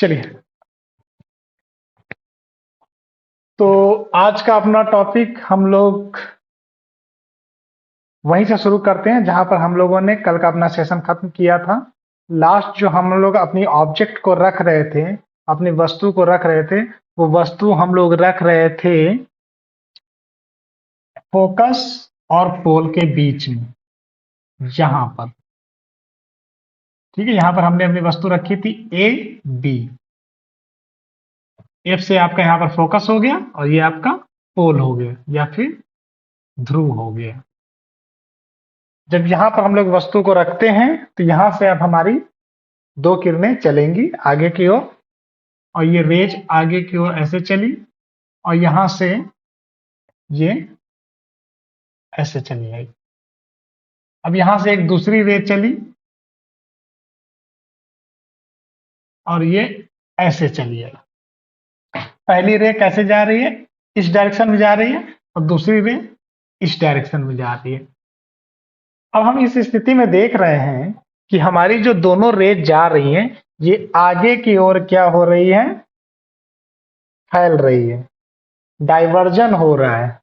चलिए, तो आज का अपना टॉपिक हम लोग वहीं से शुरू करते हैं जहां पर हम लोगों ने कल का अपना सेशन खत्म किया था। लास्ट जो हम लोग अपनी ऑब्जेक्ट को रख रहे थे, अपनी वस्तु को रख रहे थे, वो वस्तु हम लोग रख रहे थे फोकस और पोल के बीच में, यहां पर। ठीक है, यहां पर हमने अपनी वस्तु रखी थी ए बी। एफ से आपका यहां पर फोकस हो गया और ये आपका पोल हो गया या फिर ध्रुव हो गया। जब यहाँ पर हम लोग वस्तु को रखते हैं तो यहाँ से अब हमारी दो किरणें चलेंगी आगे की ओर, और ये रेज आगे की ओर ऐसे चली, और यहां से ये ऐसे चली आई। अब यहां से एक दूसरी रे चली और ये ऐसे चली आई। पहली रे कैसे जा रही है? इस डायरेक्शन में जा रही है, और दूसरी रे इस डायरेक्शन में जा रही है। अब हम इस स्थिति में देख रहे हैं कि हमारी जो दोनों रेज जा रही हैं, ये आगे की ओर क्या हो रही है? फैल रही है, डाइवर्जन हो रहा है।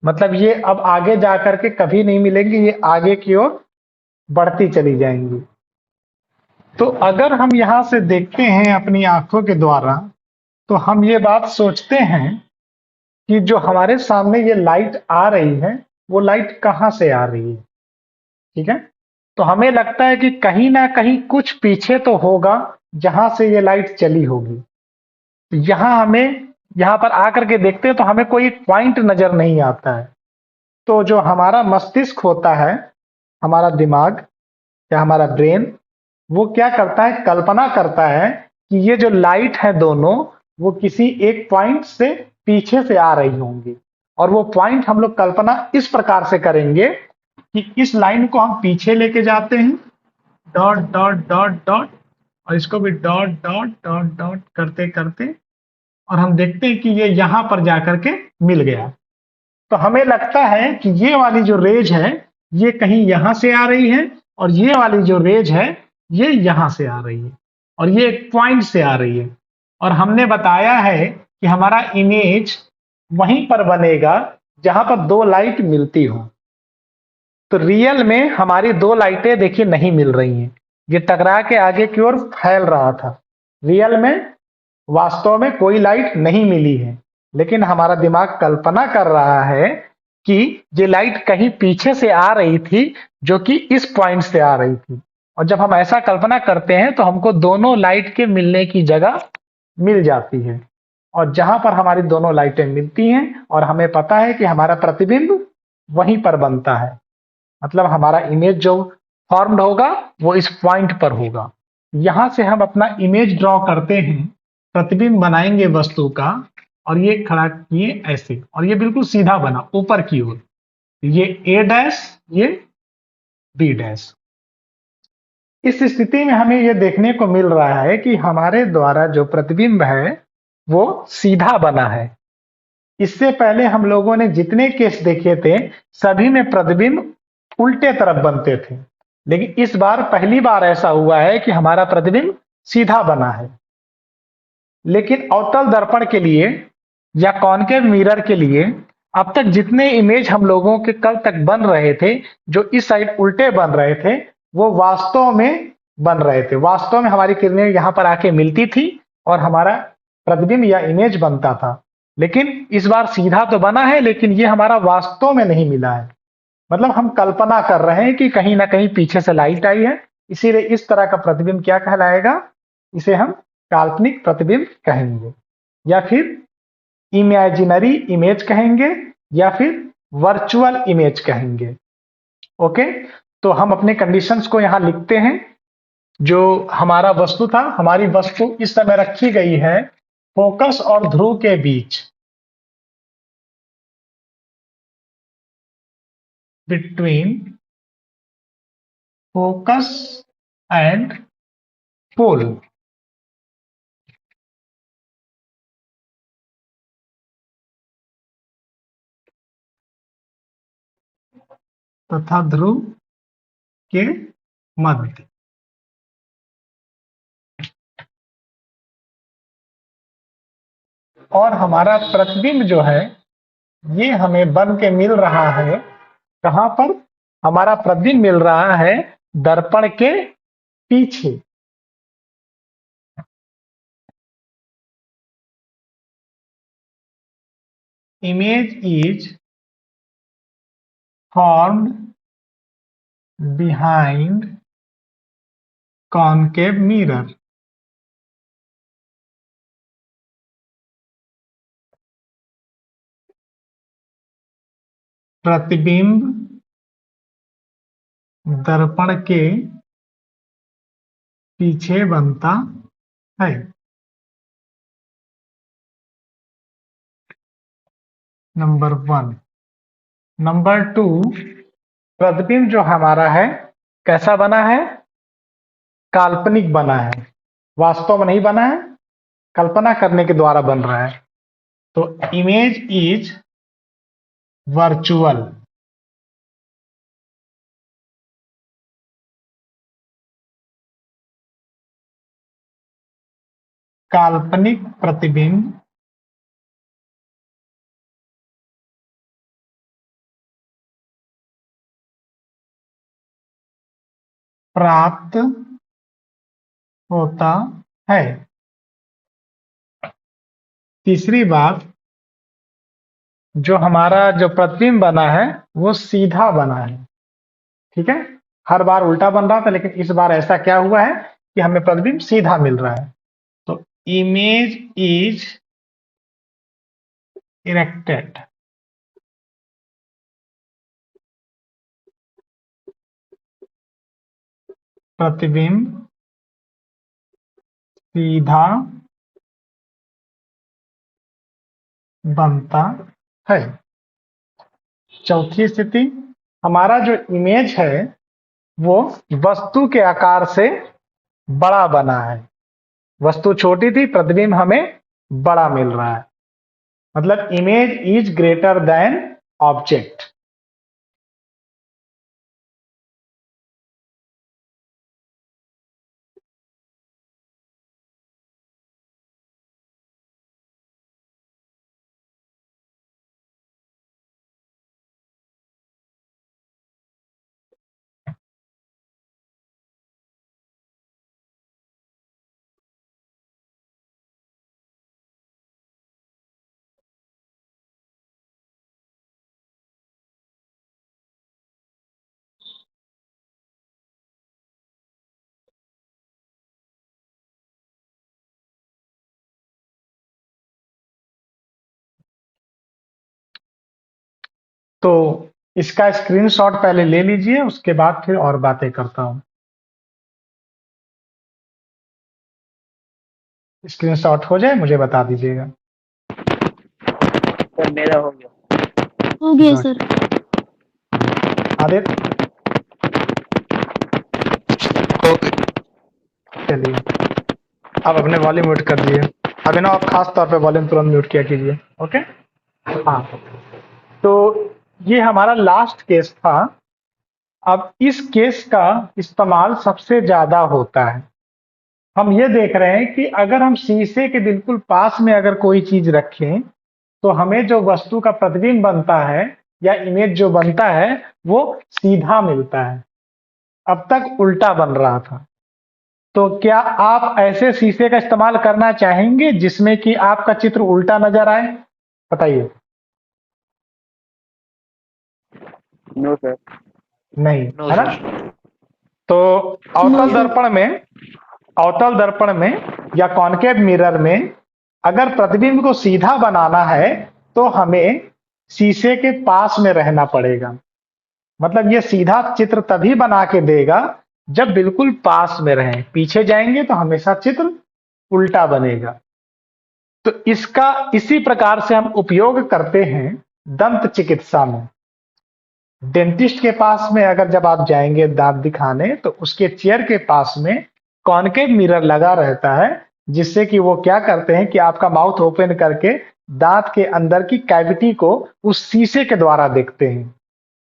मतलब ये अब आगे जाकर के कभी नहीं मिलेंगी, ये आगे की ओर बढ़ती चली जाएंगी। तो अगर हम यहां से देखते हैं अपनी आंखों के द्वारा, तो हम ये बात सोचते हैं कि जो हमारे सामने ये लाइट आ रही है, वो लाइट कहां से आ रही है? ठीक है, तो हमें लगता है कि कहीं ना कहीं कुछ पीछे तो होगा जहां से ये लाइट चली होगी। तो यहां पर आकर के देखते हैं तो हमें कोई एक पॉइंट नजर नहीं आता है। तो जो हमारा मस्तिष्क होता है, हमारा दिमाग या हमारा ब्रेन, वो क्या करता है? कल्पना करता है कि ये जो लाइट है दोनों, वो किसी एक पॉइंट से पीछे से आ रही होंगी। और वो पॉइंट हम लोग कल्पना इस प्रकार से करेंगे कि इस लाइन को हम पीछे लेके जाते हैं, डॉट डॉट डॉट डॉट, और इसको भी डॉट डॉट डॉट डॉट करते करते, और हम देखते हैं कि ये यहां पर जाकर के मिल गया। तो हमें लगता है कि ये वाली जो रेज है, ये कहीं यहां से आ रही है, और ये वाली जो रेज है, ये यहां से आ रही है, और ये एक पॉइंट से आ रही है। और हमने बताया है कि हमारा इमेज वहीं पर बनेगा जहां पर दो लाइट मिलती हो। तो रियल में हमारी दो लाइटें देखिए नहीं मिल रही हैं, ये टकरा के आगे की ओर फैल रहा था। रियल में वास्तव में कोई लाइट नहीं मिली है, लेकिन हमारा दिमाग कल्पना कर रहा है कि ये लाइट कहीं पीछे से आ रही थी, जो कि इस पॉइंट से आ रही थी। और जब हम ऐसा कल्पना करते हैं तो हमको दोनों लाइट के मिलने की जगह मिल जाती है, और जहां पर हमारी दोनों लाइटें मिलती हैं और हमें पता है कि हमारा प्रतिबिंब वहीं पर बनता है, मतलब हमारा इमेज जो फॉर्म्ड होगा वो इस पॉइंट पर होगा। यहां से हम अपना इमेज ड्रॉ करते हैं, प्रतिबिंब बनाएंगे वस्तु का, और ये खड़ा किए ऐसे, और ये बिल्कुल सीधा बना ऊपर की ओर। ये ए डैश, ये बी डैश। इस स्थिति में हमें यह देखने को मिल रहा है कि हमारे द्वारा जो प्रतिबिंब है वो सीधा बना है। इससे पहले हम लोगों ने जितने केस देखे थे, सभी में प्रतिबिंब उल्टे तरफ बनते थे, लेकिन इस बार पहली बार ऐसा हुआ है कि हमारा प्रतिबिंब सीधा बना है। लेकिन अवतल दर्पण के लिए या कॉनकेव मिरर के लिए अब तक जितने इमेज हम लोगों के कल तक बन रहे थे, जो इस साइड उल्टे बन रहे थे, वो वास्तव में बन रहे थे। वास्तव में हमारी किरणें यहां पर आके मिलती थी और हमारा प्रतिबिंब या इमेज बनता था। लेकिन इस बार सीधा तो बना है, लेकिन ये हमारा वास्तव में नहीं मिला है। मतलब हम कल्पना कर रहे हैं कि कहीं ना कहीं पीछे से लाइट आई है, इसीलिए इस तरह का प्रतिबिंब क्या कहलाएगा? इसे हम काल्पनिक प्रतिबिंब कहेंगे, या फिर इमेजिनरी इमेज कहेंगे, या फिर वर्चुअल इमेज कहेंगे। ओके, तो हम अपने कंडीशंस को यहां लिखते हैं। जो हमारा वस्तु था, हमारी वस्तु इस समय रखी गई है फोकस और ध्रुव के बीच, बिटवीन फोकस एंड पोल। तथा ध्रुव के मध्य। और हमारा प्रतिबिंब जो है ये हमें बन के मिल रहा है कहां पर? हमारा प्रतिबिंब मिल रहा है दर्पण के पीछे। Image is formed behind concave mirror. प्रतिबिंब दर्पण के पीछे बनता है। नंबर 1। नंबर 2, प्रतिबिंब जो हमारा है कैसा बना है? काल्पनिक बना है, वास्तव में नहीं बना है, कल्पना करने के द्वारा बन रहा है। तो इमेज इज वर्चुअल। काल्पनिक प्रतिबिंब प्राप्त होता है। तीसरी बात, जो हमारा जो प्रतिबिंब बना है वो सीधा बना है। ठीक है, हर बार उल्टा बन रहा था, लेकिन इस बार ऐसा क्या हुआ है कि हमें प्रतिबिंब सीधा मिल रहा है। तो इमेज इज इरेक्टेड। प्रतिबिंब सीधा बनता है। चौथी स्थिति, हमारा जो इमेज है वो वस्तु के आकार से बड़ा बना है। वस्तु छोटी थी, प्रतिबिंब हमें बड़ा मिल रहा है। मतलब image is greater than object. तो इसका स्क्रीनशॉट पहले ले लीजिए, उसके बाद फिर और बातें करता हूं। स्क्रीनशॉट हो जाए मुझे बता दीजिएगा। सर मेरा हो गया। हो गया सर। आदित्य, चलिए अब अपने वॉल्यूम म्यूट कर दिए। अभिनव, आप खास तौर पे वॉल्यूम तुरंत म्यूट किया कीजिए। ओके, हाँ। तो ये हमारा लास्ट केस था। अब इस केस का इस्तेमाल सबसे ज्यादा होता है। हम ये देख रहे हैं कि अगर हम शीशे के बिल्कुल पास में अगर कोई चीज रखें तो हमें जो वस्तु का प्रतिबिंब बनता है या इमेज जो बनता है वो सीधा मिलता है। अब तक उल्टा बन रहा था। तो क्या आप ऐसे शीशे का इस्तेमाल करना चाहेंगे जिसमें कि आपका चित्र उल्टा नजर आए? बताइए। No sir. नहीं, नो है ना? सर। तो नो अवतल सर। दर्पण में, अवतल दर्पण में या कॉनकेव मिरर में अगर प्रतिबिंब को सीधा बनाना है तो हमें शीशे के पास में रहना पड़ेगा। मतलब ये सीधा चित्र तभी बना के देगा जब बिल्कुल पास में रहें। पीछे जाएंगे तो हमेशा चित्र उल्टा बनेगा। तो इसका इसी प्रकार से हम उपयोग करते हैं दंत चिकित्सा में। डेंटिस्ट के पास में अगर जब आप जाएंगे दांत दिखाने तो उसके चेयर के पास में कॉनकेव मिरर लगा रहता है, जिससे कि वो क्या करते हैं कि आपका माउथ ओपन करके दांत के अंदर की कैविटी को उस शीशे के द्वारा देखते हैं।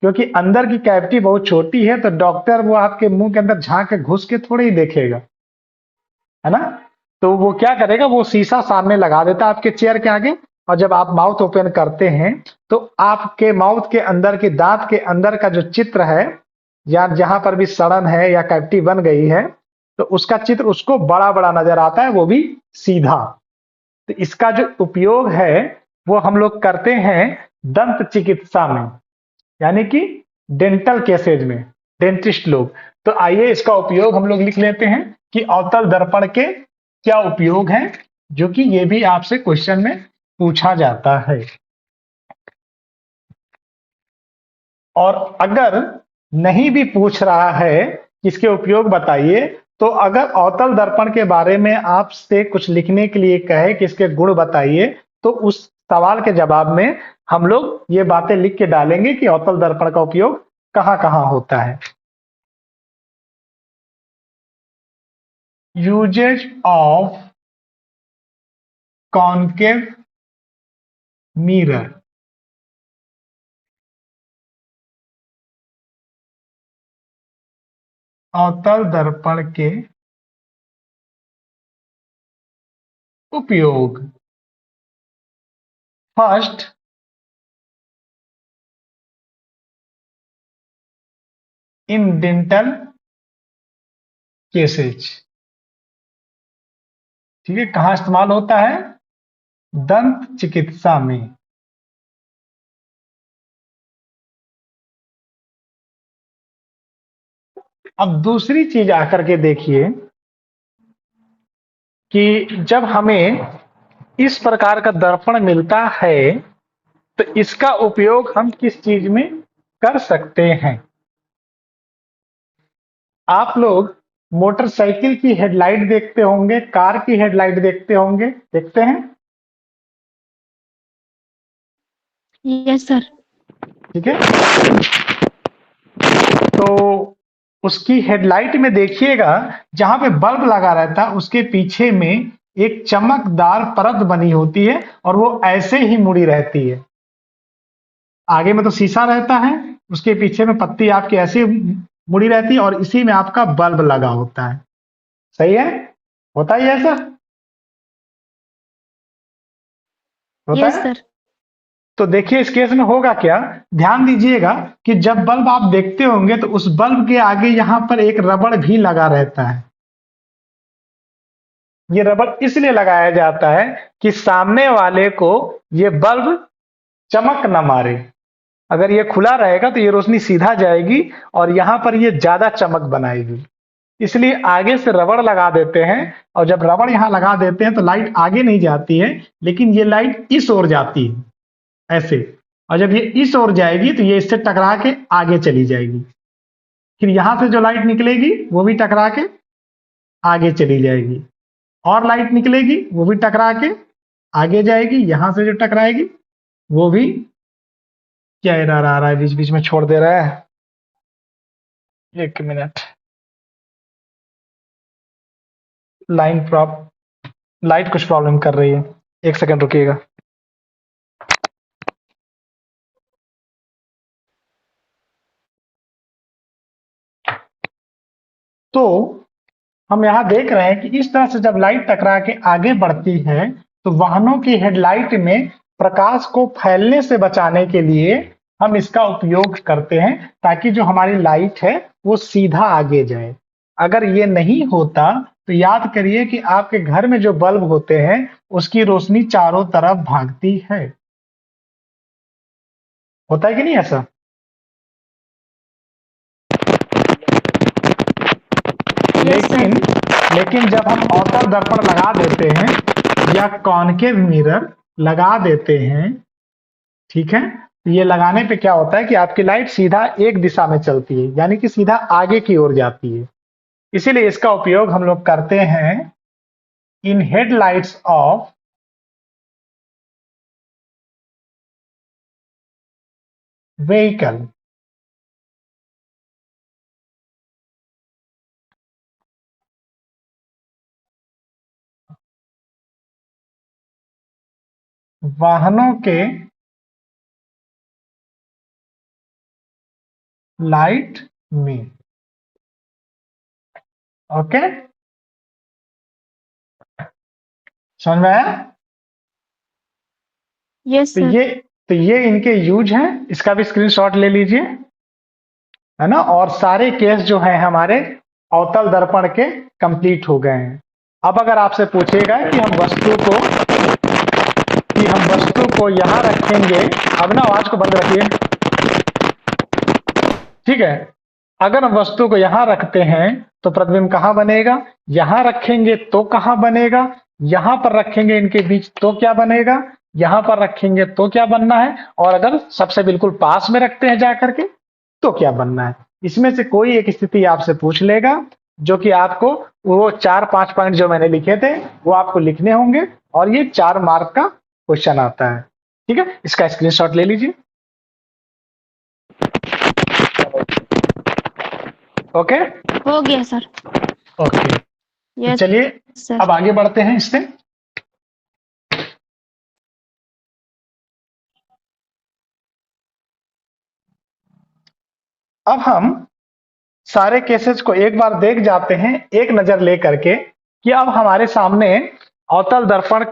क्योंकि अंदर की कैविटी बहुत छोटी है तो डॉक्टर वो आपके मुंह के अंदर झांक के घुस के थोड़ी ही देखेगा, है ना? तो वो क्या करेगा, वो शीशा सामने लगा देता है आपके चेयर के आगे, और जब आप माउथ ओपन करते हैं तो आपके माउथ के अंदर के दांत के अंदर का जो चित्र है, या जहां पर भी सड़न है या कैविटी बन गई है, तो उसका चित्र उसको बड़ा बड़ा नजर आता है, वो भी सीधा। तो इसका जो उपयोग है वो हम लोग करते हैं दंत चिकित्सा में, यानी कि डेंटल केसेज में, डेंटिस्ट लोग। तो आइए इसका उपयोग हम लोग लिख लेते हैं कि अवतल दर्पण के क्या उपयोग हैं, जो कि ये भी आपसे क्वेश्चन में पूछा जाता है। और अगर नहीं भी पूछ रहा है कि इसके उपयोग बताइए, तो अगर अवतल दर्पण के बारे में आपसे कुछ लिखने के लिए कहे कि इसके गुण बताइए, तो उस सवाल के जवाब में हम लोग ये बातें लिख के डालेंगे कि अवतल दर्पण का उपयोग कहाँ कहाँ होता है। Uses of concave mirror. अवतल दर्पण के उपयोग। First, in dental cases. ठीक है, कहाँ इस्तेमाल होता है? दंत चिकित्सा में। अब दूसरी चीज आकर के देखिए कि जब हमें इस प्रकार का दर्पण मिलता है तो इसका उपयोग हम किस चीज में कर सकते हैं। आप लोग मोटरसाइकिल की हेडलाइट देखते होंगे, कार की हेडलाइट देखते होंगे, देखते हैं? Yes sir. ठीक है, तो उसकी हेडलाइट में देखिएगा, जहां पे बल्ब लगा रहता है उसके पीछे में एक चमकदार परत बनी होती है और वो ऐसे ही मुड़ी रहती है। आगे में तो शीशा रहता है, उसके पीछे में पत्ती आपकी ऐसे मुड़ी रहती है और इसी में आपका बल्ब लगा होता है। सही है? होता ही है ऐसा? होता यस है? सर। तो देखिए इस केस में होगा क्या, ध्यान दीजिएगा कि जब बल्ब आप देखते होंगे तो उस बल्ब के आगे यहां पर एक रबड़ भी लगा रहता है। ये रबड़ इसलिए लगाया जाता है कि सामने वाले को ये बल्ब चमक न मारे। अगर ये खुला रहेगा तो ये रोशनी सीधा जाएगी और यहां पर ये ज्यादा चमक बनाएगी, इसलिए आगे से रबड़ लगा देते हैं। और जब रबड़ यहां लगा देते हैं तो लाइट आगे नहीं जाती है, लेकिन ये लाइट इस ओर जाती है ऐसे। और जब ये इस ओर जाएगी तो ये इससे टकरा के आगे चली जाएगी, फिर यहां से जो लाइट निकलेगी वो भी टकरा के आगे चली जाएगी, और लाइट निकलेगी वो भी टकरा के आगे जाएगी, यहां से जो टकराएगी वो भी। क्या एरर आ रहा है, बीच बीच में छोड़ दे रहा है? एक मिनट, लाइट कुछ प्रॉब्लम कर रही है, एक सेकंड रुकिएगा। तो हम यहाँ देख रहे हैं कि इस तरह से जब लाइट टकरा के आगे बढ़ती है तो वाहनों की हेडलाइट में प्रकाश को फैलने से बचाने के लिए हम इसका उपयोग करते हैं, ताकि जो हमारी लाइट है वो सीधा आगे जाए। अगर ये नहीं होता तो याद करिए कि आपके घर में जो बल्ब होते हैं उसकी रोशनी चारों तरफ भागती है। होता है कि नहीं ऐसा? Yes sir. लेकिन लेकिन जब हम अवतल दर्पण लगा देते हैं या कॉनकेव मिरर लगा देते हैं, ठीक है, तो ये लगाने पे क्या होता है कि आपकी लाइट सीधा एक दिशा में चलती है, यानी कि सीधा आगे की ओर जाती है। इसीलिए इसका उपयोग हम लोग करते हैं इन हेडलाइट्स ऑफ व्हीकल। वाहनों के लाइट में। ओके, समझ में आया? Yes, तो sir. ये इनके यूज हैं, इसका भी स्क्रीनशॉट ले लीजिए, है ना। और सारे केस जो हैं हमारे अवतल दर्पण के कंप्लीट हो गए हैं। अब अगर आपसे पूछेगा कि हम वस्तु को यहां रखेंगे, अब ना आवाज को बंद रखिए, ठीक है। अगर हम वस्तु को यहां रखते हैं तो प्रतिबिंब कहां बनेगा, यहां रखेंगे तो कहां बनेगा, यहां पर रखेंगे इनके बीच तो क्या बनेगा, यहां पर रखेंगे तो क्या बनना है, और अगर सबसे बिल्कुल पास में रखते हैं जाकर के तो क्या बनना है। इसमें से कोई एक स्थिति आपसे पूछ लेगा, जो कि आपको वो 4-5 पॉइंट जो मैंने लिखे थे वो आपको लिखने होंगे, और ये 4 मार्क का क्वेश्चन आता है, ठीक है। इसका स्क्रीनशॉट ले लीजिए। ओके हो गया सर। ओके, तो Yes, चलिए sir. अब आगे बढ़ते हैं इससे। अब हम सारे केसेस को एक बार देख जाते हैं एक नजर लेकर के, कि अब हमारे सामने अवतल दर्पण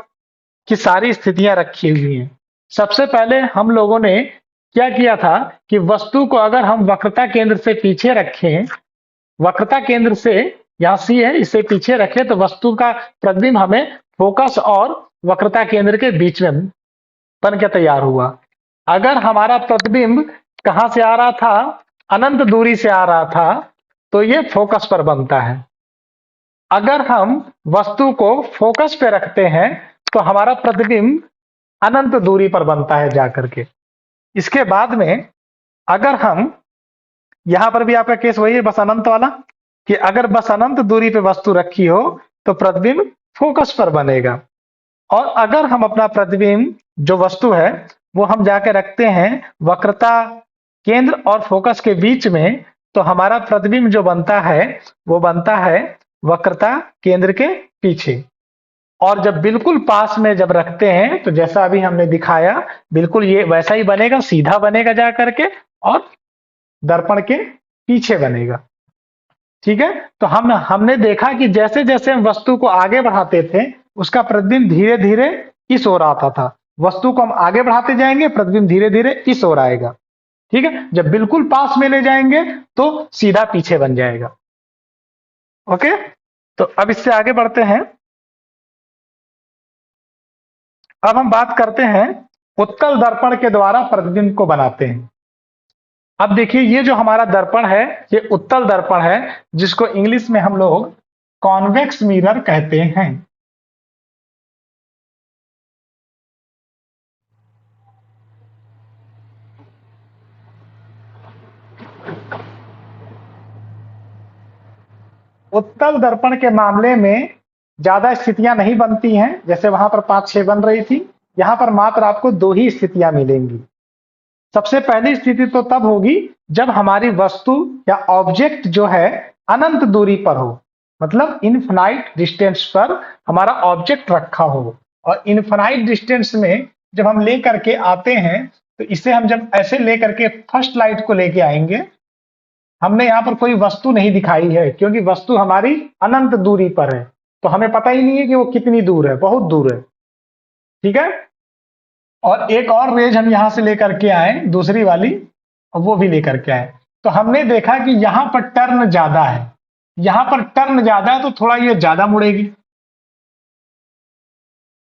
की सारी स्थितियां रखी हुई हैं। सबसे पहले हम लोगों ने क्या किया था कि वस्तु को अगर हम वक्रता केंद्र से पीछे रखें, वक्रता केंद्र से यहाँ सी है, इसे पीछे रखें तो वस्तु का प्रतिबिंब हमें फोकस और वक्रता केंद्र के बीच में बन के तैयार हुआ। अगर हमारा प्रतिबिंब कहां से आ रहा था, अनंत दूरी से आ रहा था, तो ये फोकस पर बनता है। अगर हम वस्तु को फोकस पे रखते हैं तो हमारा प्रतिबिंब अनंत दूरी पर बनता है जाकर के। इसके बाद में अगर हम, यहां पर भी आपका केस वही है, बस अनंत वाला, कि अगर बस अनंत दूरी पे वस्तु रखी हो तो प्रतिबिंब फोकस पर बनेगा। और अगर हम अपना प्रतिबिंब जो वस्तु है वो हम जाके रखते हैं वक्रता केंद्र और फोकस के बीच में, तो हमारा प्रतिबिंब जो बनता है वो बनता है वक्रता केंद्र के पीछे। और जब बिल्कुल पास में जब रखते हैं तो जैसा अभी हमने दिखाया, बिल्कुल ये वैसा ही बनेगा, सीधा बनेगा जा करके, और दर्पण के पीछे बनेगा, ठीक है। तो हमने देखा कि जैसे जैसे हम वस्तु को आगे बढ़ाते थे उसका प्रतिबिंब धीरे धीरे इस ओर आता था। वस्तु को हम आगे बढ़ाते जाएंगे, प्रतिबिंब धीरे धीरे इस ओर आएगा, ठीक है। जब बिल्कुल पास में ले जाएंगे तो सीधा पीछे बन जाएगा। ओके, तो अब इससे आगे बढ़ते हैं। अब हम बात करते हैं उत्तल दर्पण के द्वारा प्रतिबिंब को बनाते हैं। अब देखिए ये जो हमारा दर्पण है ये उत्तल दर्पण है, जिसको इंग्लिश में हम लोग कॉन्वेक्स मिरर कहते हैं। उत्तल दर्पण के मामले में ज्यादा स्थितियां नहीं बनती हैं, जैसे वहां पर 5-6 बन रही थी, यहां पर मात्र आपको 2 ही स्थितियां मिलेंगी। सबसे पहली स्थिति तो तब होगी जब हमारी वस्तु या ऑब्जेक्ट जो है अनंत दूरी पर हो, मतलब इनफिनाइट डिस्टेंस पर हमारा ऑब्जेक्ट रखा हो। और इनफिनाइट डिस्टेंस में जब हम ले करके आते हैं तो इसे हम जब ऐसे ले करके फर्स्ट लाइट को लेके आएंगे, हमने यहाँ पर कोई वस्तु नहीं दिखाई है क्योंकि वस्तु हमारी अनंत दूरी पर है, तो हमें पता ही नहीं है कि वो कितनी दूर है, बहुत दूर है, ठीक है। और एक और रेज हम यहां से लेकर के आए, दूसरी वाली, और वो भी लेकर के आए, तो हमने देखा कि यहां पर टर्न ज्यादा है, यहां पर टर्न ज्यादा है तो थोड़ा ये ज्यादा मुड़ेगी,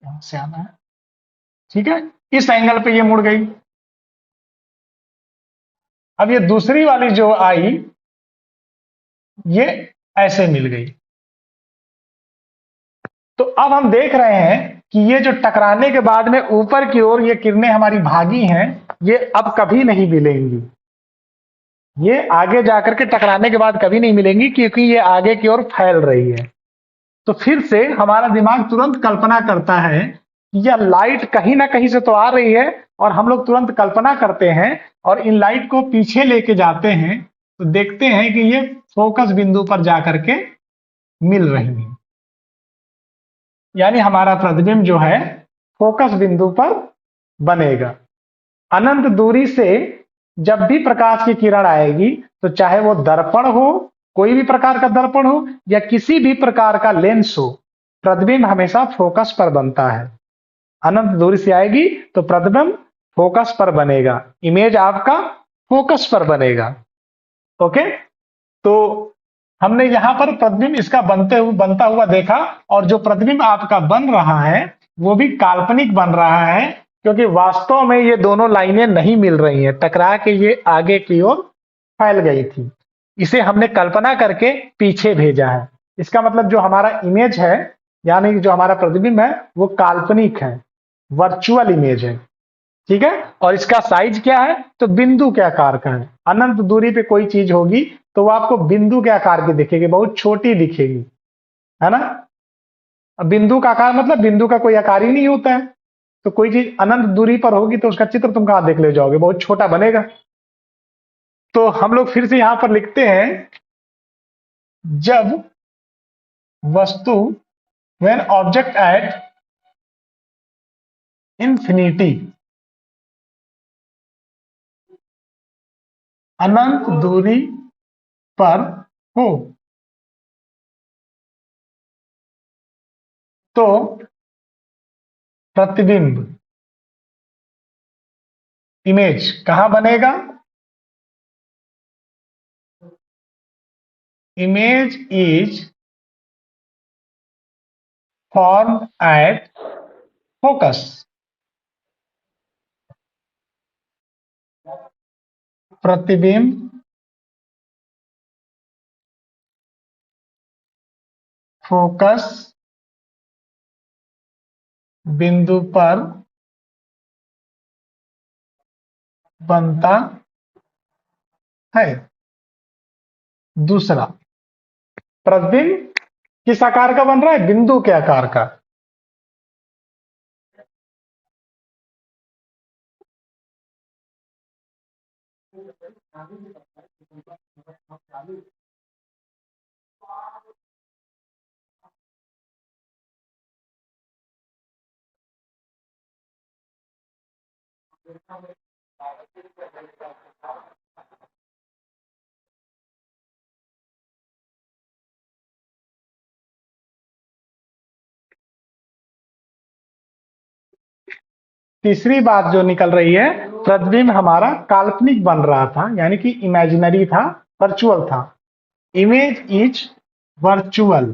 यहां से आना है, ठीक है, इस एंगल पे ये मुड़ गई। अब ये दूसरी वाली जो आई ये ऐसे मिल गई। तो अब हम देख रहे हैं कि ये जो टकराने के बाद में ऊपर की ओर ये किरणें हमारी भागी हैं, ये अब कभी नहीं मिलेंगी, ये आगे जाकर के टकराने के बाद कभी नहीं मिलेंगी क्योंकि ये आगे की ओर फैल रही है। तो फिर से हमारा दिमाग तुरंत कल्पना करता है कि यह लाइट कहीं ना कहीं से तो आ रही है, और हम लोग तुरंत कल्पना करते हैं और इन लाइट को पीछे लेके जाते हैं तो देखते हैं कि ये फोकस बिंदु पर जाकर के मिल रही है, यानी हमारा प्रतिबिंब जो है फोकस बिंदु पर बनेगा। अनंत दूरी से जब भी प्रकाश की किरण आएगी तो चाहे वो दर्पण हो, कोई भी प्रकार का दर्पण हो, या किसी भी प्रकार का लेंस हो, प्रतिबिंब हमेशा फोकस पर बनता है। अनंत दूरी से आएगी तो प्रतिबिंब फोकस पर बनेगा, इमेज आपका फोकस पर बनेगा। ओके, तो हमने यहाँ पर प्रतिबिंब इसका बनता हुआ देखा, और जो प्रतिबिंब आपका बन रहा है वो भी काल्पनिक बन रहा है, क्योंकि वास्तव में ये दोनों लाइनें नहीं मिल रही हैं, टकरा के ये आगे की ओर फैल गई थी। इसे हमने कल्पना करके पीछे भेजा है। इसका मतलब जो हमारा इमेज है, यानी जो हमारा प्रतिबिंब है, वो काल्पनिक है, वर्चुअल इमेज है। ठीक है, और इसका साइज क्या है, तो बिंदु के आकार का है। अनंत दूरी पे कोई चीज होगी तो वो आपको बिंदु के आकार की दिखेगी, बहुत छोटी दिखेगी, है ना। अब बिंदु का आकार मतलब बिंदु का कोई आकार ही नहीं होता है, तो कोई चीज अनंत दूरी पर होगी तो उसका चित्र तुम कहां देख ले जाओगे, बहुत छोटा बनेगा। तो हम लोग फिर से यहां पर लिखते हैं, जब वस्तु व्हेन ऑब्जेक्ट एट इंफिनिटी, अनंत दूरी पर हो, तो प्रतिबिंब इमेज कहां बनेगा, image is formed at focus. प्रतिबिंब फोकस बिंदु पर बनता है। दूसरा, प्रतिबिंब किस आकार का बन रहा है, बिंदु के आकार का। तीसरी बात जो निकल रही है, प्रतिबिंब हमारा काल्पनिक बन रहा था, यानी कि इमेजिनरी था, वर्चुअल था। Image is virtual.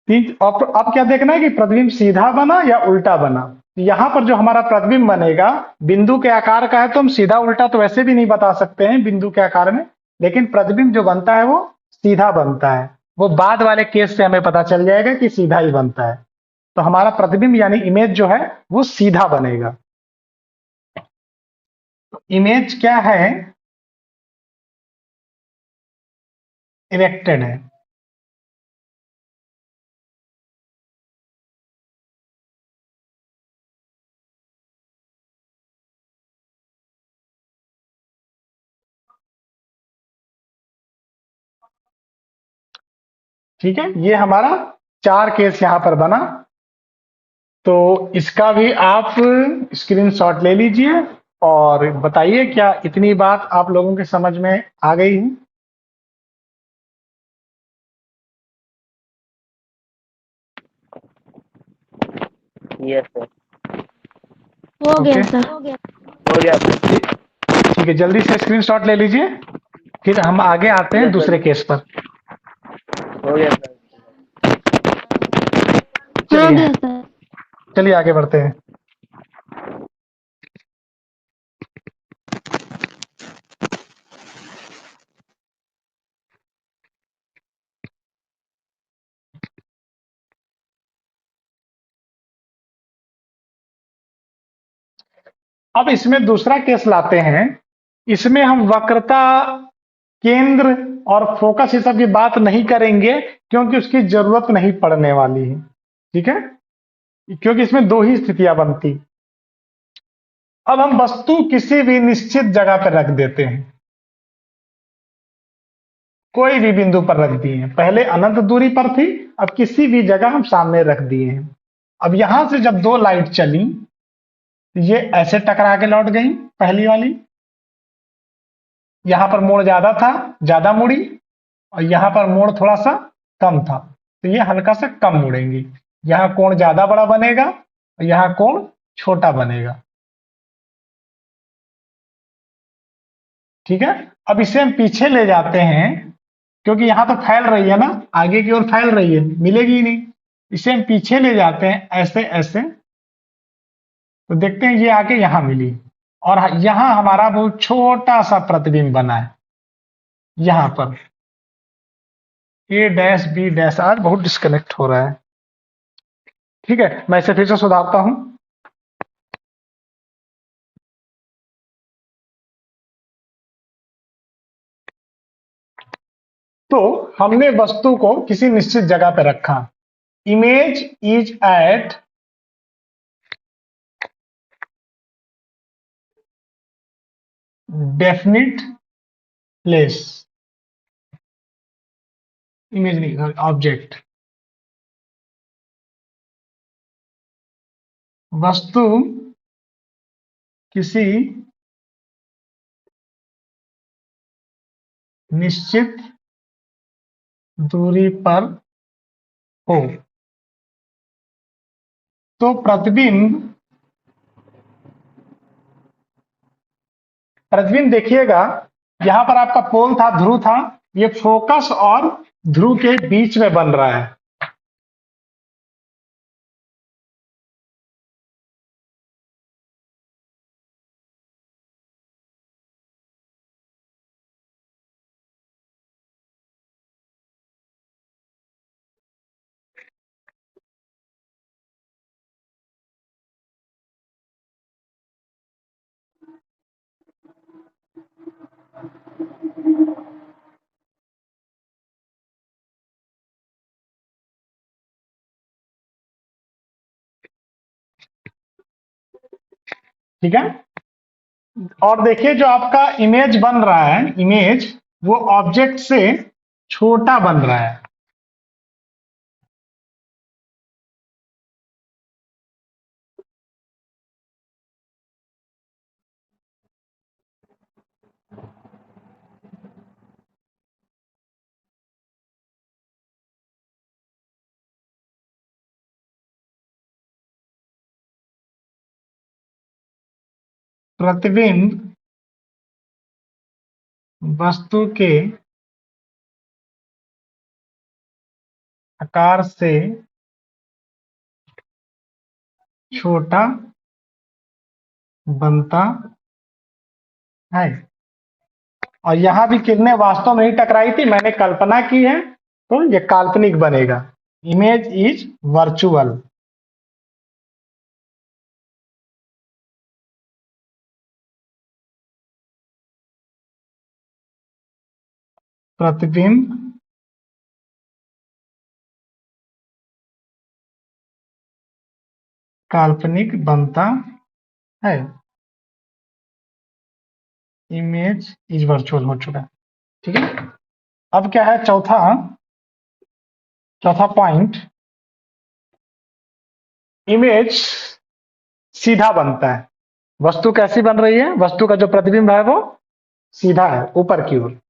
अब क्या देखना है कि प्रतिबिंब सीधा बना या उल्टा बना। यहां पर जो हमारा प्रतिबिंब बनेगा बिंदु के आकार का है, तो हम सीधा उल्टा तो वैसे भी नहीं बता सकते हैं बिंदु के आकार में, लेकिन प्रतिबिंब जो बनता है वो सीधा बनता है। वो बाद वाले केस से हमें पता चल जाएगा कि सीधा ही बनता है। तो हमारा प्रतिबिंब यानी इमेज जो है वो सीधा बनेगा। तो इमेज क्या है, इरेक्टेड है। ठीक है, ये हमारा 4 केस यहां पर बना। तो इसका भी आप स्क्रीनशॉट ले लीजिए और बताइए क्या इतनी बात आप लोगों के समझ में आ गई है। Yes sir. हो गया ओके, सर। हो गया सर। ठीक है, जल्दी से स्क्रीनशॉट ले लीजिए, फिर हम आगे आते हैं यस सर। दूसरे केस पर। हो गया सर। हो चलिए, गया सर। चलिए आगे बढ़ते हैं। अब इसमें दूसरा केस लाते हैं। इसमें हम वक्रता, केंद्र और फोकस ये सब की बात नहीं करेंगे, क्योंकि उसकी जरूरत नहीं पड़ने वाली है। ठीक है, क्योंकि इसमें दो ही स्थितियां बनती। अब हम वस्तु किसी भी निश्चित जगह पर रख देते हैं, कोई भी बिंदु पर रख दिए हैं। पहले अनंत दूरी पर थी, अब किसी भी जगह हम सामने रख दिए हैं। अब यहां से जब दो लाइट चली, ये ऐसे टकरा के लौट गई, पहली वाली। यहां पर मोड़ ज्यादा था, ज्यादा मुड़ी, और यहां पर मोड़ थोड़ा सा कम था, तो ये हल्का सा कम मुड़ेंगी। यहां कोण ज्यादा बड़ा बनेगा और यहां कोण छोटा बनेगा। ठीक है। अब इसे हम पीछे ले जाते हैं, क्योंकि यहां तो फैल रही है ना, आगे की ओर फैल रही है, मिलेगी ही नहीं। इसे हम पीछे ले जाते हैं ऐसे ऐसे, तो देखते हैं ये आके यहां मिली, और यहां हमारा बहुत छोटा सा प्रतिबिंब बना है। यहां पर ए डैश बी डैश, आज बहुत डिस्कनेक्ट हो रहा है। ठीक है, मैं इसे फिर से सुधारता हूं। तो हमने वस्तु को किसी निश्चित जगह पर रखा। Image is at definite place. Image नहीं, ऑब्जेक्ट। वस्तु किसी निश्चित दूरी पर हो तो प्रतिबिंब, प्रतिबिंब देखिएगा, यहां पर आपका पोल था, ध्रुव था, ये फोकस और ध्रुव के बीच में बन रहा है। ठीक है। और देखिए जो आपका इमेज बन रहा है, इमेज वो ऑब्जेक्ट से छोटा बन रहा है। प्रतिबिंब वस्तु के आकार से छोटा बनता है। और यहां भी किरणें वास्तव में ही टकराई थी, मैंने कल्पना की है, तो ये काल्पनिक बनेगा। Image is virtual. प्रतिबिंब काल्पनिक बनता है। इमेज इज वर्चुअल हो चुका है। ठीक है। अब क्या है, चौथा चौथा पॉइंट, इमेज सीधा बनता है। वस्तु कैसी बन रही है, वस्तु का जो प्रतिबिंब है वो सीधा है, ऊपर की ओर।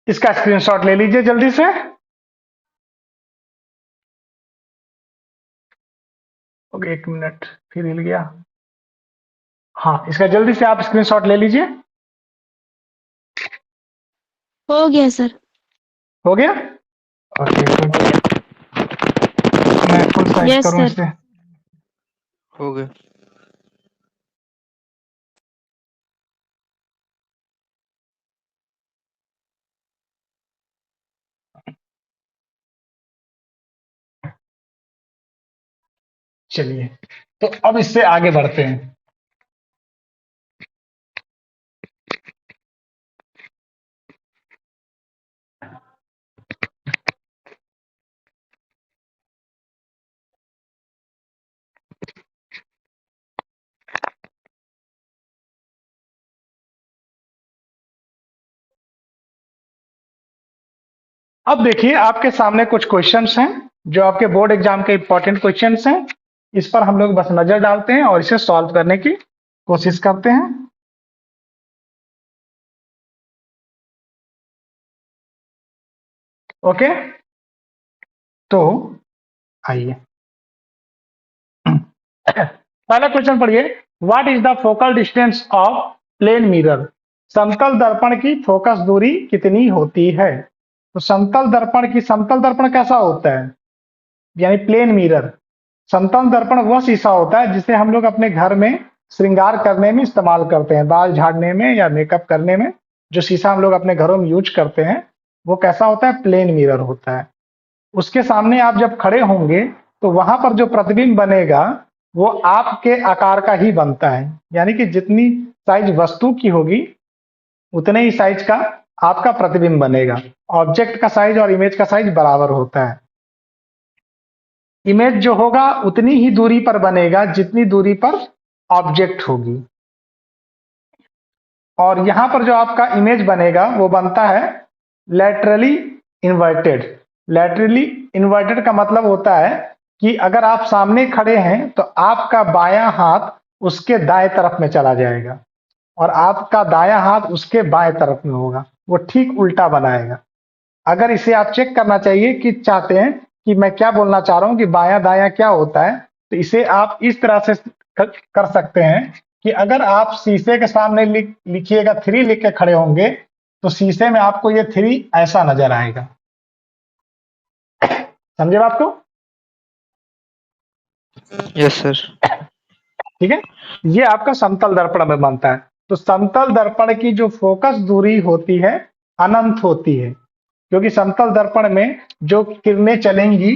इसका स्क्रीनशॉट ले लीजिए जल्दी से। ओके, एक मिनट, फिर हिल गया। हाँ, इसका जल्दी से आप स्क्रीनशॉट ले लीजिए। हो गया सर। हो गया। Okay good. मैं फुल साइज यस करूं सर। इसे। हो गया। चलिए, तो अब इससे आगे बढ़ते हैं। अब देखिए, आपके सामने कुछ क्वेश्चंस हैं जो आपके बोर्ड एग्जाम के इंपॉर्टेंट क्वेश्चंस हैं। इस पर हम लोग बस नजर डालते हैं और इसे सॉल्व करने की कोशिश करते हैं। ओके, तो आइए पहला क्वेश्चन पढ़िए। What is the focal distance of plane mirror? समतल दर्पण की फोकस दूरी कितनी होती है? तो समतल दर्पण कैसा होता है, यानी प्लेन मिरर। समतल दर्पण वह शीशा होता है जिसे हम लोग अपने घर में श्रृंगार करने में इस्तेमाल करते हैं, बाल झाड़ने में या मेकअप करने में। जो शीशा हम लोग अपने घरों में यूज करते हैं वो कैसा होता है? प्लेन मिरर होता है। उसके सामने आप जब खड़े होंगे तो वहां पर जो प्रतिबिंब बनेगा वो आपके आकार का ही बनता है, यानी कि जितनी साइज वस्तु की होगी उतने ही साइज का आपका प्रतिबिंब बनेगा। ऑब्जेक्ट का साइज और इमेज का साइज बराबर होता है। इमेज जो होगा उतनी ही दूरी पर बनेगा जितनी दूरी पर ऑब्जेक्ट होगी। और यहां पर जो आपका इमेज बनेगा वो बनता है लैटरली इन्वर्टेड। लैटरली इन्वर्टेड का मतलब होता है कि अगर आप सामने खड़े हैं तो आपका बायां हाथ उसके दाएं तरफ में चला जाएगा और आपका दायां हाथ उसके बाएं तरफ में होगा, वो ठीक उल्टा बनाएगा। अगर इसे आप चेक करना चाहिए कि चाहते हैं कि मैं क्या बोलना चाह रहा हूं कि बायां दायां क्या होता है, तो इसे आप इस तरह से कर सकते हैं कि अगर आप शीशे के सामने लिखिएगा 3 लिख के खड़े होंगे तो शीशे में आपको ये 3 ऐसा नजर आएगा। समझे बात को? Yes sir. ठीक है, ये आपका समतल दर्पण में बनता है। तो समतल दर्पण की जो फोकस दूरी होती है अनंत होती है, क्योंकि समतल दर्पण में जो किरणें चलेंगी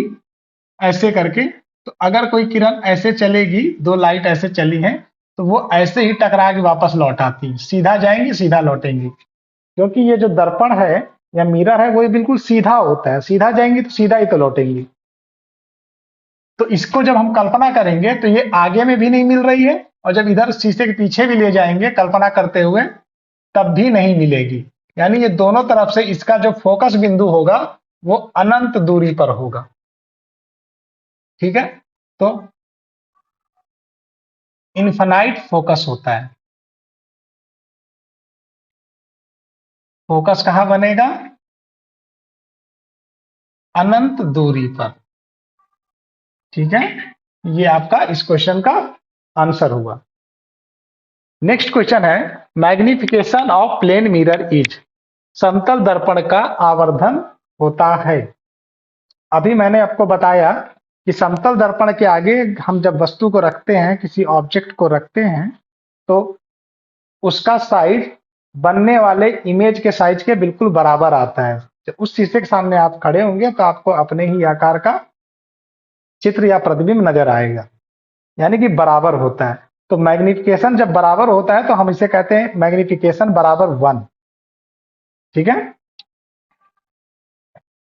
ऐसे करके, तो अगर कोई किरण ऐसे चलेगी, 2 लाइट ऐसे चली हैं तो वो ऐसे ही टकरा के वापस लौट आती हैं, सीधा जाएंगी सीधा लौटेंगी। क्योंकि ये जो दर्पण है या मिरर है वो बिल्कुल सीधा होता है, सीधा जाएंगी तो सीधा ही तो लौटेंगी। तो इसको जब हम कल्पना करेंगे तो ये आगे में भी नहीं मिल रही है और जब इधर शीशे के पीछे भी ले जाएंगे कल्पना करते हुए तब भी नहीं मिलेगी। यानी ये दोनों तरफ से इसका जो फोकस बिंदु होगा वो अनंत दूरी पर होगा। ठीक है, तो इन्फिनाइट फोकस होता है। फोकस कहां बनेगा? अनंत दूरी पर। ठीक है, ये आपका इस क्वेश्चन का आंसर हुआ। नेक्स्ट क्वेश्चन है, magnification of plane mirror is. समतल दर्पण का आवर्धन होता है। अभी मैंने आपको बताया कि समतल दर्पण के आगे हम जब वस्तु को रखते हैं, किसी ऑब्जेक्ट को रखते हैं, तो उसका साइज बनने वाले इमेज के साइज के बिल्कुल बराबर आता है। जब उस शीशे के सामने आप खड़े होंगे तो आपको अपने ही आकार का चित्र या प्रतिबिंब नजर आएगा, यानी कि बराबर होता है। तो मैग्निफिकेशन जब बराबर होता है तो हम इसे कहते हैं मैग्निफिकेशन बराबर 1। ठीक है,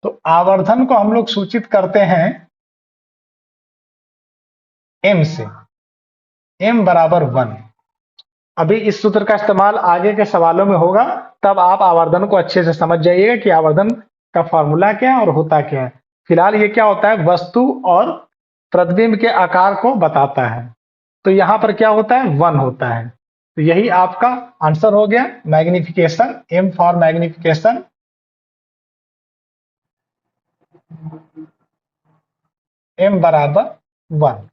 तो आवर्धन को हम लोग सूचित करते हैं m से, m बराबर 1। अभी इस सूत्र का इस्तेमाल आगे के सवालों में होगा, तब आप आवर्धन को अच्छे से समझ जाइएगा कि आवर्धन का फॉर्मूला क्या है और होता क्या है। फिलहाल ये क्या होता है? वस्तु और प्रतिबिंब के आकार को बताता है। तो यहां पर क्या होता है? 1 होता है। तो यही आपका आंसर हो गया, magnification, m for magnification. m बराबर 1।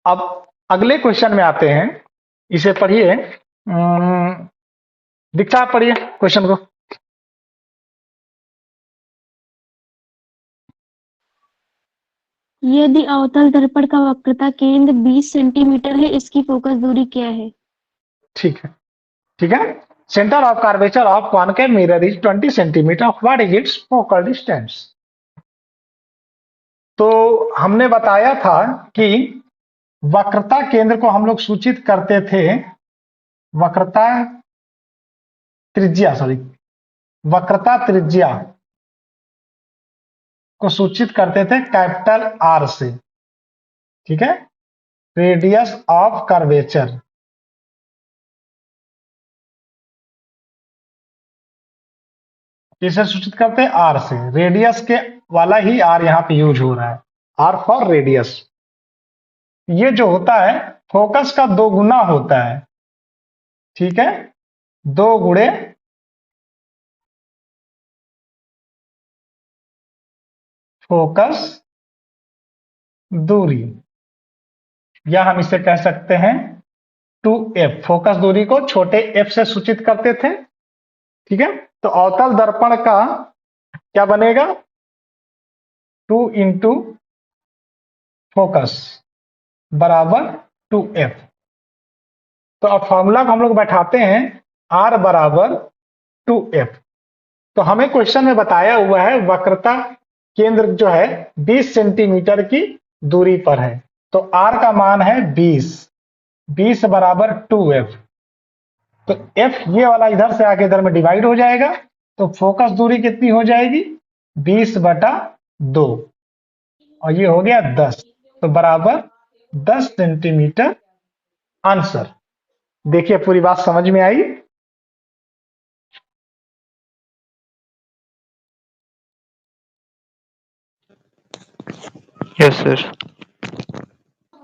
अब अगले क्वेश्चन में आते हैं, इसे पढ़िए। दीक्षा आप पढ़िए क्वेश्चन को। यदि अवतल दर्पण का वक्रता केंद्र 20 सेंटीमीटर है, इसकी फोकस दूरी क्या है? ठीक है, ठीक है। Centre of curvature of concave mirror is 20 centimetre. What is it's focal distance? तो हमने बताया था कि वक्रता केंद्र को हम लोग सूचित करते थे, वक्रता त्रिज्या, सॉरी, वक्रता त्रिज्या को सूचित करते थे कैपिटल आर से, ठीक है, रेडियस ऑफ कर्वेचर। किससे सूचित करते हैं? आर से। रेडियस के वाला ही आर यहाँ पे यूज हो रहा है, आर फॉर रेडियस। ये जो होता है फोकस का 2 गुना होता है, ठीक है, 2 गुणे फोकस दूरी, या हम इसे कह सकते हैं 2f। फोकस दूरी को छोटे f से सूचित करते थे, ठीक है। तो अवतल दर्पण का क्या बनेगा? 2 इंटू फोकस बराबर 2f। तो अब फॉर्मूला को हम लोग बैठाते हैं, r बराबर 2f। तो हमें क्वेश्चन में बताया हुआ है वक्रता केंद्र जो है 20 सेंटीमीटर की दूरी पर है, तो r का मान है 20, 20 बराबर 2f। तो f ये वाला इधर से आके इधर में डिवाइड हो जाएगा, तो फोकस दूरी कितनी हो जाएगी? 20/2, और ये हो गया 10, तो बराबर 10 सेंटीमीटर आंसर। देखिए पूरी बात समझ में आई? Yes sir.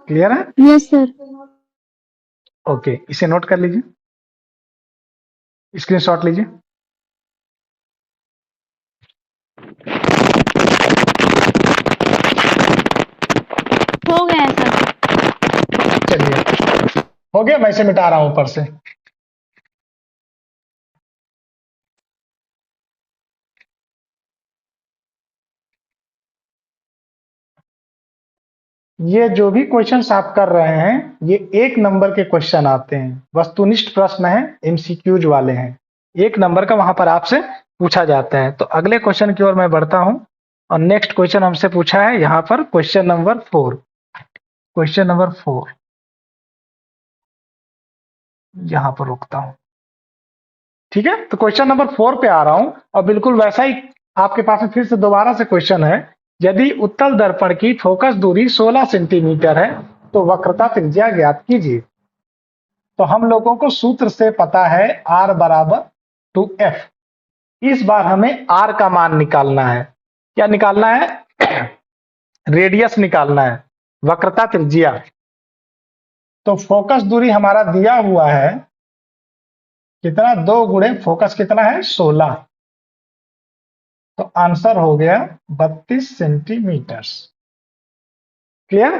क्लियर है? Yes sir. ओके, इसे नोट कर लीजिए, स्क्रीनशॉट लीजिए। हो गया है सर। चलिए हो गया, मैं इसे मिटा रहा हूं ऊपर से। ये जो भी क्वेश्चंस आप कर रहे हैं ये 1 नंबर के क्वेश्चन आते हैं, वस्तुनिष्ठ प्रश्न है, एमसीक्यूज वाले हैं, 1 नंबर का वहां पर आपसे पूछा जाता है। तो अगले क्वेश्चन की ओर मैं बढ़ता हूं, और नेक्स्ट क्वेश्चन हमसे पूछा है यहाँ पर क्वेश्चन नंबर 4। क्वेश्चन नंबर 4 यहां पर रुकता हूं, ठीक है। तो क्वेश्चन नंबर 4 पे आ रहा हूं, और बिल्कुल वैसा ही आपके पास में फिर से दोबारा से क्वेश्चन है। यदि उत्तल दर्पण की फोकस दूरी 16 सेंटीमीटर है तो वक्रता त्रिज्या ज्ञात कीजिए। तो हम लोगों को सूत्र से पता है r बराबर 2f। इस बार हमें r का मान निकालना है। क्या निकालना है? रेडियस निकालना है, वक्रता त्रिज्या। तो फोकस दूरी हमारा दिया हुआ है कितना? 2 गुणे फोकस कितना है? 16। तो आंसर हो गया 32 सेंटीमीटर। क्लियर?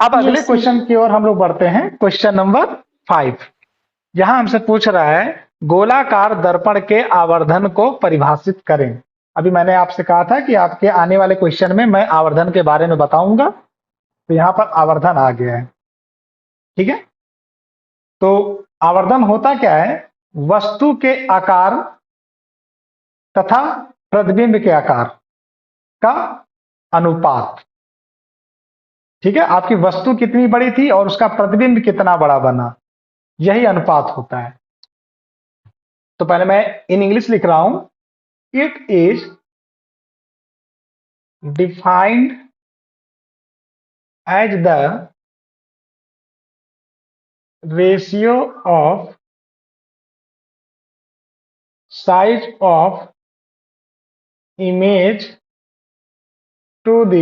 अब अगले यस सर। क्वेश्चन की ओर हम लोग बढ़ते हैं, क्वेश्चन नंबर 5। यहां हमसे पूछ रहा है गोलाकार दर्पण के आवर्धन को परिभाषित करें। अभी मैंने आपसे कहा था कि आपके आने वाले क्वेश्चन में मैं आवर्धन के बारे में बताऊंगा, तो यहां पर आवर्धन आ गया है, ठीक है। तो आवर्धन होता क्या है? वस्तु के आकार तथा प्रतिबिंब के आकार का अनुपात, ठीक है। आपकी वस्तु कितनी बड़ी थी और उसका प्रतिबिंब कितना बड़ा बना, यही अनुपात होता है। तो पहले मैं इन इंग्लिश लिख रहा हूं, it is defined as the ratio of size of image to the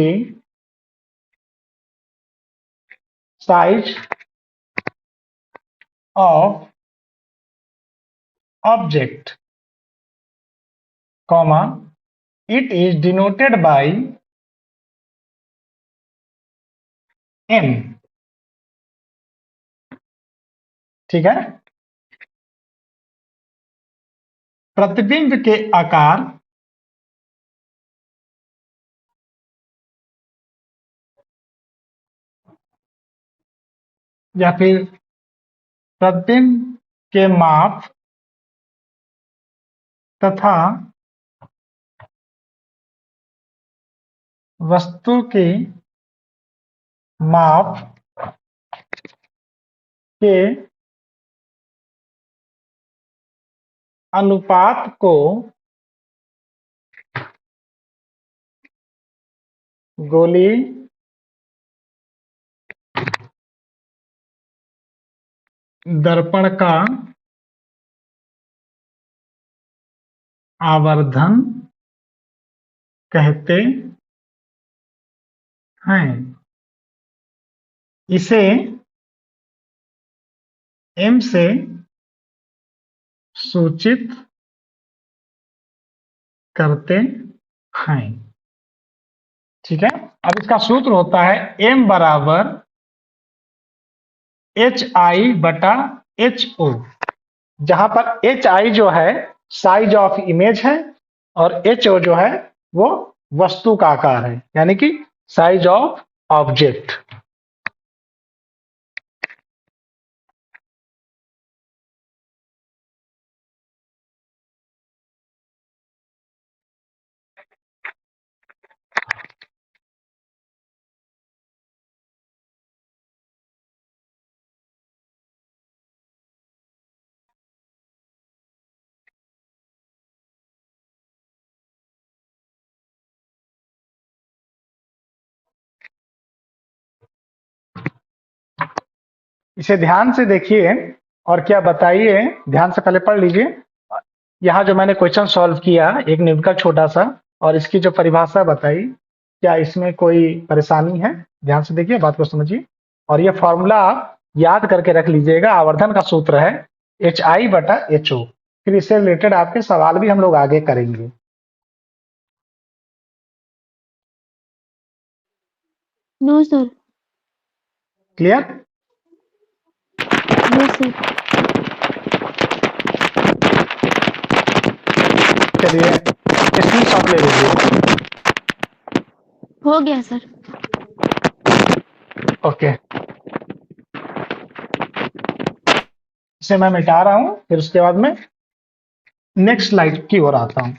size of object, comma, it is denoted by m, ठीक है। प्रतिबिंब के आकार या फिर प्रतिबिंब के माप तथा वस्तु की माप के अनुपात को गोली दर्पण का आवर्धन कहते हैं। इसे m से सूचित करते हैं। ठीक है, अब इसका सूत्र होता है m बराबर HI/HO, जहां पर HI जो है साइज ऑफ इमेज है और HO जो है वो वस्तु का आकार है, यानी कि साइज ऑफ ऑब्जेक्ट। इसे ध्यान से देखिए और क्या बताइए, ध्यान से पहले पढ़ लीजिए। यहाँ जो मैंने क्वेश्चन सॉल्व किया एक न्यूमेरिकल छोटा सा, और इसकी जो परिभाषा बताई, क्या इसमें कोई परेशानी है? ध्यान से देखिए, बात को समझिए। और ये फॉर्मूला आप याद करके रख लीजिएगा। आवर्धन का सूत्र है HI/HO। फिर इससे रिलेटेड आपके सवाल भी हम लोग आगे करेंगे। No sir. Clear? Yes sir. चलिए स्क्रीनशॉट ले लीजिए। हो गया सर। ओके, इसे मैं मिटा रहा हूं, फिर उसके बाद में नेक्स्ट स्लाइड की ओर आता हूं।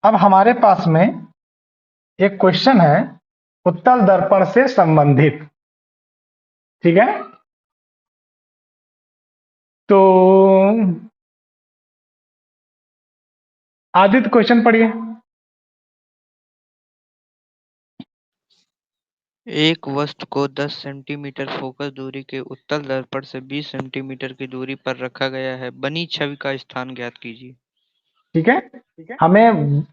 अब हमारे पास में एक क्वेश्चन है उत्तल दर्पण से संबंधित। ठीक है, तो आदित्य क्वेश्चन पढ़िए। एक वस्तु को 10 सेंटीमीटर फोकस दूरी के उत्तल दर्पण से 20 सेंटीमीटर की दूरी पर रखा गया है। बनी छवि का स्थान ज्ञात कीजिए। ठीक है, हमें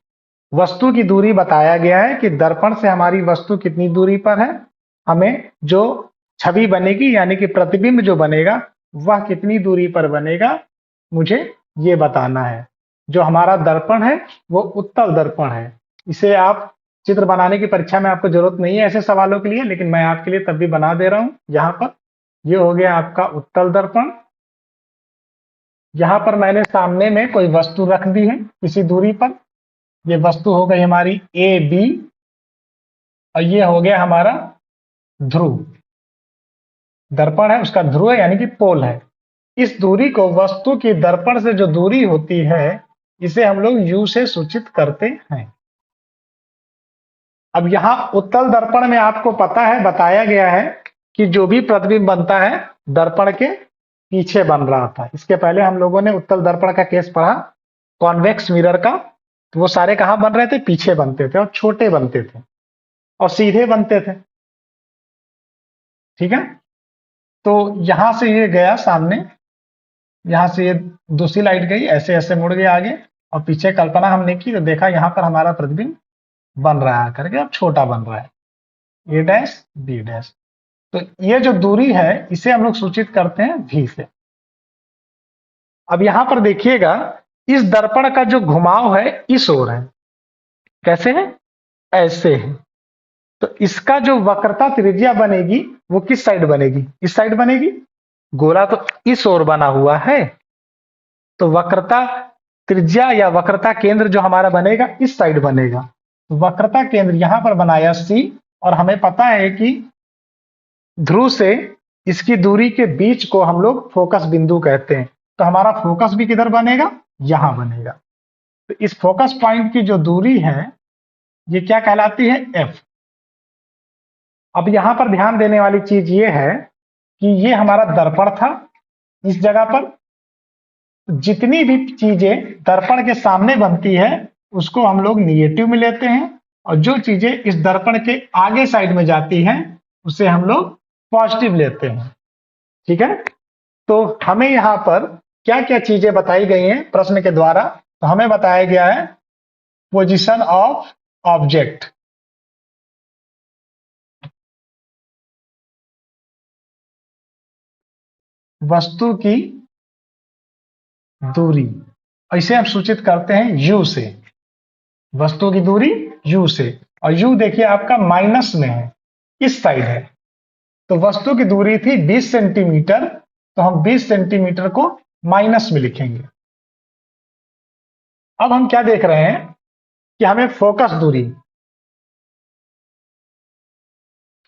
वस्तु की दूरी बताया गया है कि दर्पण से हमारी वस्तु कितनी दूरी पर है। हमें जो छवि बनेगी यानी कि प्रतिबिंब जो बनेगा वह कितनी दूरी पर बनेगा, मुझे ये बताना है। जो हमारा दर्पण है वो उत्तल दर्पण है। इसे आप चित्र बनाने की परीक्षा में आपको जरूरत नहीं है ऐसे सवालों के लिए, लेकिन मैं आपके लिए तब भी बना दे रहा हूं। यहाँ पर ये हो गया आपका उत्तल दर्पण। यहाँ पर मैंने सामने में कोई वस्तु रख दी है किसी दूरी पर। ये वस्तु हो गई हमारी AB और ये हो गया हमारा ध्रुव। दर्पण है उसका ध्रुव है यानी कि पोल है। इस दूरी को वस्तु की दर्पण से जो दूरी होती है इसे हम लोग U से सूचित करते हैं। अब यहाँ उत्तल दर्पण में आपको पता है, बताया गया है कि जो भी प्रतिबिंब बनता है दर्पण के पीछे बन रहा था। इसके पहले हम लोगों ने उत्तल दर्पण का केस पढ़ा, कॉन्वेक्स मिरर का। तो वो सारे कहाँ बन रहे थे? पीछे बनते थे और छोटे बनते थे और सीधे बनते थे। ठीक है, तो यहां से ये गया सामने, यहां से ये दूसरी लाइट गई, ऐसे ऐसे मुड़ गया आगे, और पीछे कल्पना हमने की तो देखा यहाँ पर हमारा प्रतिबिंब बन रहा है करके, अब छोटा बन रहा है A' B'। तो ये जो दूरी है इसे हम लोग सूचित करते हैं V से। अब यहां पर देखिएगा इस दर्पण का जो घुमाव है इस ओर है। कैसे है? ऐसे है। तो इसका जो वक्रता त्रिज्या बनेगी वो किस साइड बनेगी? इस साइड बनेगी। गोला तो इस ओर बना हुआ है, तो वक्रता त्रिज्या या वक्रता केंद्र जो हमारा बनेगा इस साइड बनेगा। वक्रता केंद्र यहां पर बनाया C, और हमें पता है कि ध्रुव से इसकी दूरी के बीच को हम लोग फोकस बिंदु कहते हैं। तो हमारा फोकस भी किधर बनेगा, यहां बनेगा। तो इस फोकस पॉइंट की जो दूरी है ये क्या कहलाती है, एफ। अब यहां पर ध्यान देने वाली चीज ये है कि ये हमारा दर्पण था। इस जगह पर जितनी भी चीजें दर्पण के सामने बनती है उसको हम लोग निगेटिव में लेते हैं, और जो चीजें इस दर्पण के आगे साइड में जाती हैं उसे हम लोग पॉजिटिव लेते हैं। ठीक है, तो हमें यहाँ पर क्या क्या चीजें बताई गई हैं प्रश्न के द्वारा। तो हमें बताया गया है पोजीशन ऑफ ऑब्जेक्ट, वस्तु की दूरी, इसे हम सूचित करते हैं यू से। वस्तु की दूरी यू से, और यू देखिए आपका माइनस में है, इस साइड है। तो वस्तु की दूरी थी 20 सेंटीमीटर, तो हम 20 सेंटीमीटर को माइनस में लिखेंगे। अब हम क्या देख रहे हैं कि हमें फोकस दूरी,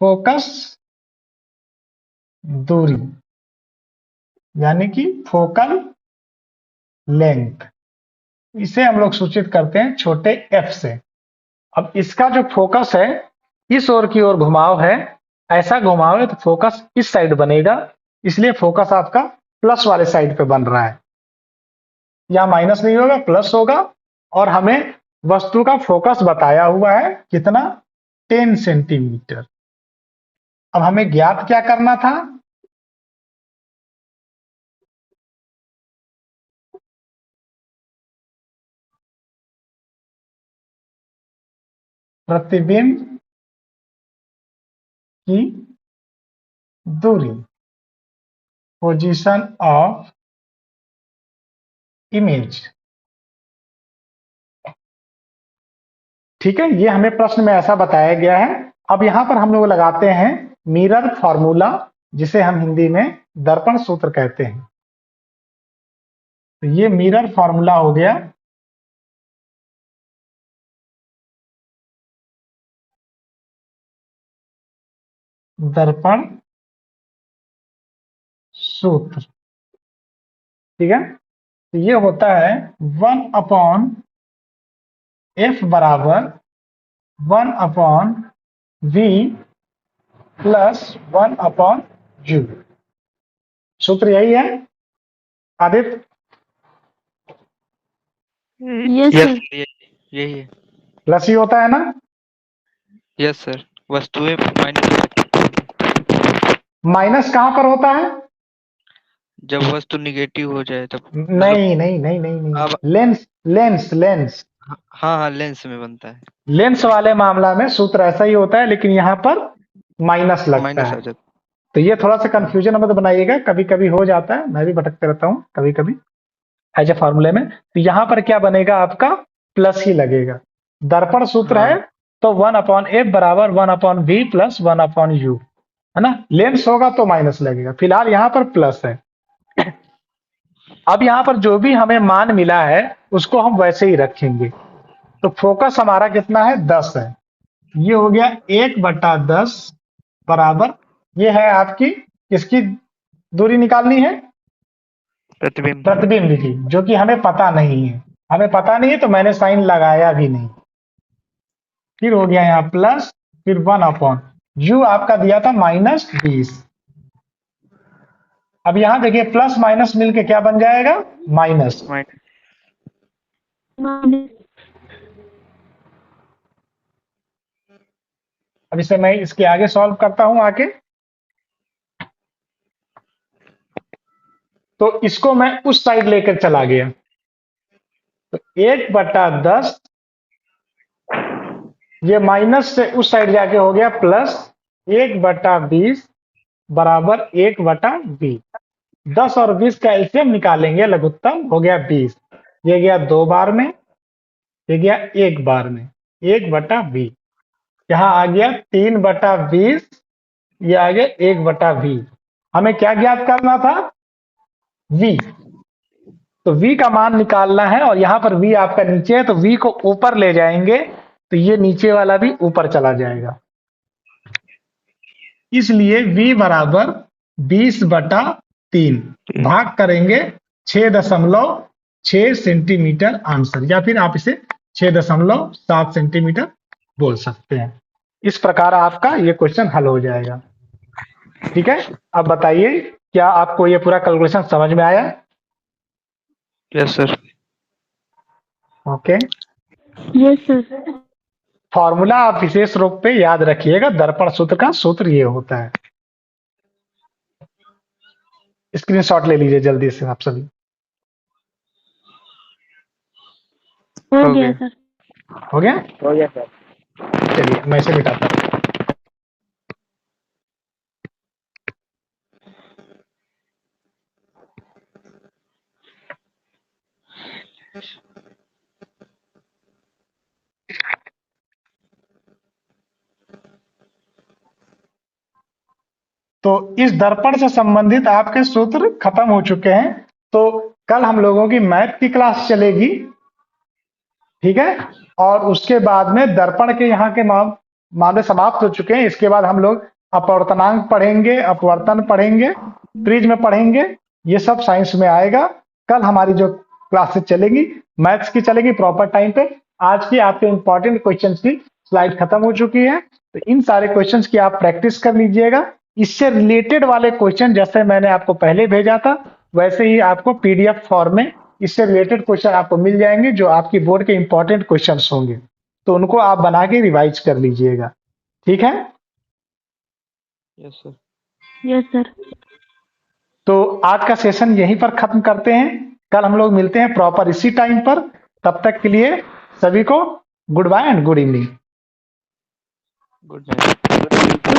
फोकस दूरी यानी कि फोकल लेंथ, इसे हम लोग सूचित करते हैं छोटे एफ से। अब इसका जो फोकस है इस ओर की ओर घुमाव है, ऐसा घुमाव है तो फोकस इस साइड बनेगा, इसलिए फोकस आपका प्लस वाले साइड पे बन रहा है। यहां माइनस नहीं होगा, प्लस होगा। और हमें वस्तु का फोकस बताया हुआ है कितना, 10 सेंटीमीटर। अब हमें ज्ञात क्या करना था, प्रतिबिंब की दूरी, पोजीशन ऑफ इमेज। ठीक है, ये हमें प्रश्न में ऐसा बताया गया है। अब यहां पर हम लोग लगाते हैं मिरर फॉर्मूला, जिसे हम हिंदी में दर्पण सूत्र कहते हैं। तो ये मिरर फॉर्मूला हो गया। दर्पण सूत्र, ठीक है। तो ये होता है 1/f बराबर 1/v प्लस 1/u। सूत्र यही है Aditya. Yes yes sir. Sir, यही है। प्लस ही होता है ना। यस सर, वस्तुएं माइनस, माइनस कहां पर होता है, जब वस्तु निगेटिव हो जाए तब, मतलब नहीं नहीं नहीं नहीं नहीं, अब लेंस लेंस लेंस हाँ हाँ, लेंस में बनता है, लेंस वाले मामला में सूत्र ऐसा ही होता है, लेकिन यहां पर माइनस लगता माइनस है। आ जाता तो ये थोड़ा सा कंफ्यूजन मत बनाइएगा, कभी कभी हो जाता है, मैं भी भटकते रहता हूँ कभी कभी एज ए फॉर्मूले में। तो यहां पर क्या बनेगा आपका, प्लस ही लगेगा। दर्पण सूत्र हाँ। है तो 1/f बराबर 1/v प्लस 1/u, है ना। लेंस होगा तो माइनस लगेगा, फिलहाल यहां पर प्लस है। अब यहां पर जो भी हमें मान मिला है उसको हम वैसे ही रखेंगे। तो फोकस हमारा कितना है, 10 है। ये हो गया 1/10 बराबर, ये है आपकी किसकी दूरी निकालनी है, प्रतिबिंब। प्रतिबिंब की, जो कि हमें पता नहीं है। हमें पता नहीं है तो मैंने साइन लगाया भी नहीं। फिर हो गया यहाँ प्लस, फिर 1/u आपका दिया था -20। अब यहां देखिए प्लस माइनस मिलके क्या बन जाएगा, माइनस। अब इसे मैं इसके आगे सॉल्व करता हूं आके। तो इसको मैं उस साइड लेकर चला गया, तो 1/10 ये माइनस से उस साइड जाके हो गया प्लस 1/20 बराबर 1/20। 10 और 20 का एलसीएम निकालेंगे, लघुत्तम हो गया 20। ये गया 2 बार में, ये गया 1 बार में, 1/20। यहाँ आ गया 3/20, ये आ गया 1/20। हमें क्या ज्ञात करना था, v। तो v का मान निकालना है, और यहां पर v आपका नीचे है तो v को ऊपर ले जाएंगे तो ये नीचे वाला भी ऊपर चला जाएगा। इसलिए v बराबर 20/3 भाग करेंगे 6.6 सेंटीमीटर आंसर, या फिर आप इसे 6.7 सेंटीमीटर बोल सकते हैं। इस प्रकार आपका ये क्वेश्चन हल हो जाएगा। ठीक है, अब बताइए क्या आपको ये पूरा कैलकुलेशन समझ में आया? Yes sir. Okay, yes sir. Formula आप विशेष रूप पे याद रखिएगा, दर्पण सूत्र का सूत्र ये होता है। स्क्रीनशॉट ले लीजिए जल्दी से आप सभी। हो हो गया गया। सर। हो गया? हो गया सर। चलिए मैं इसे मिटाता हूँ। तो इस दर्पण से संबंधित आपके सूत्र खत्म हो चुके हैं। तो कल हम लोगों की मैथ की क्लास चलेगी, ठीक है, और उसके बाद में दर्पण के यहाँ के मामले समाप्त हो चुके हैं। इसके बाद हम लोग अपवर्तनांक पढ़ेंगे, अपवर्तन पढ़ेंगे, प्रिज्म पढ़ेंगे, ये सब साइंस में आएगा। कल हमारी जो क्लासेस चलेगी मैथ्स की चलेगी प्रॉपर टाइम पे। आज की आपके इंपॉर्टेंट क्वेश्चंस की स्लाइड खत्म हो चुकी है, तो इन सारे क्वेश्चंस की आप प्रैक्टिस कर लीजिएगा। इससे रिलेटेड वाले क्वेश्चन जैसे मैंने आपको पहले भेजा था वैसे ही आपको पीडीएफ फॉर्म में इससे रिलेटेड क्वेश्चन आपको मिल जाएंगे, जो आपकी बोर्ड के इंपॉर्टेंट क्वेश्चंस होंगे, तो उनको आप बना के रिवाइज कर लीजिएगा। ठीक है, यस सर। Yes sir. तो आज का सेशन यहीं पर खत्म करते हैं। कल हम लोग मिलते हैं प्रॉपर इसी टाइम पर। तब तक के लिए सभी को good bye and good evening. Good night.